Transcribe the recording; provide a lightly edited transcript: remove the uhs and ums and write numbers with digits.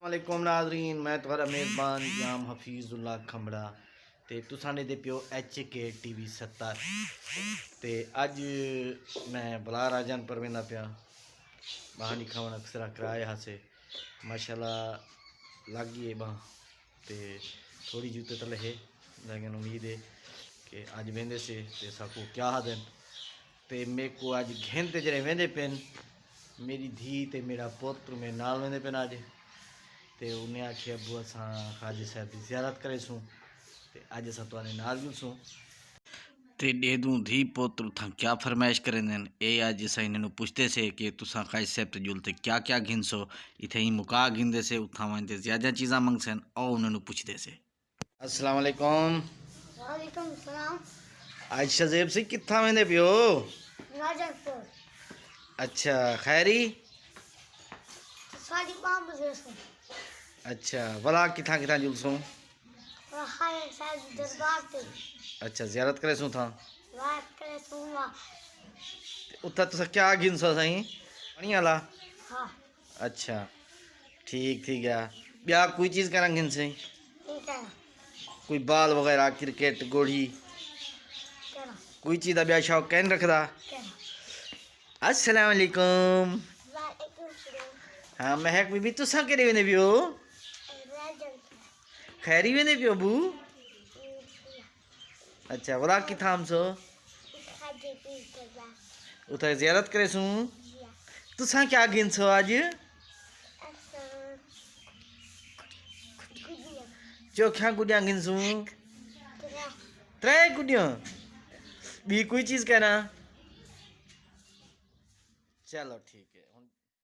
वालेकुम नाजरीन, मैं तुम्हारा मेज़बान जाम हफीज़ुल्लाह खंबड़ा ते तुसाने दे पियो HK TV 70 ते अज मैं बला राजन पर वेंदा पिया बाहर खावन अक्सर कराए हासे माशाल्लाह लग गई बाह ते थोड़ी जूते तले है लेकिन उम्मीद है कि अज वेंदे से ते साकू क्या दिन ते मेरे को अज घेंते जड़े वेंदे पेन मेरी धी ते मेरा पुत्र मेरे नाल वेंदे पेन अज ते उन्हें आखे अबू असा खाजी साहब की ज़ियारत करे सूँ ते अज अस तुआने नाल जुलसूँ ते डेदू धी पोत्र था क्या फरमाइश करें ए अज अस इन्होंने पूछते से कि तुसा खाजी साहब ते जुलते क्या क्या गिनसो इथे ही मुका गिनते से उथा वनते ज़्यादा चीज़ा मंगसन और उन्होंने पूछते से। अस्सलाम वालेकुम। वालेकुम सलाम। आज शजेब से कित्था वेंदे पियो? राजनपुर। अच्छा खैरी? साड़ी 5 बजे से। अच्छा भला किथा किथा जुलसूँ? हाय साहब दरबार पे। अच्छा ज़ियारत करे सूँ था? बात करे सुमा। उथा तुसा क्या गिनसो सही? पानी वाला? हाँ। अच्छा ठीक थी गया ब्या कोई चीज़ करा गिन से? ठीक है। कोई बाल वगैरह क्रिकेट गोड़ी क्या? कोई चीज़ का ब्या शौक कैन रखदा? क्या? अस्सलाम वालेकुम। वालेकुम सलाम। हाँ महक बीबी तुसा केड़े वेंदे पियो? राजनपुर। खैरी वेंदे पियो बू? अच्छा वला किथा हमसो? खाजे पी दरबार। उथा ज़ियारत करे सूँ तुसा क्या गिनसो आज? चोखा गुडिया गिनसूँ त्रै गुडियों भी कोई चीज़ कहना चलो ठीक।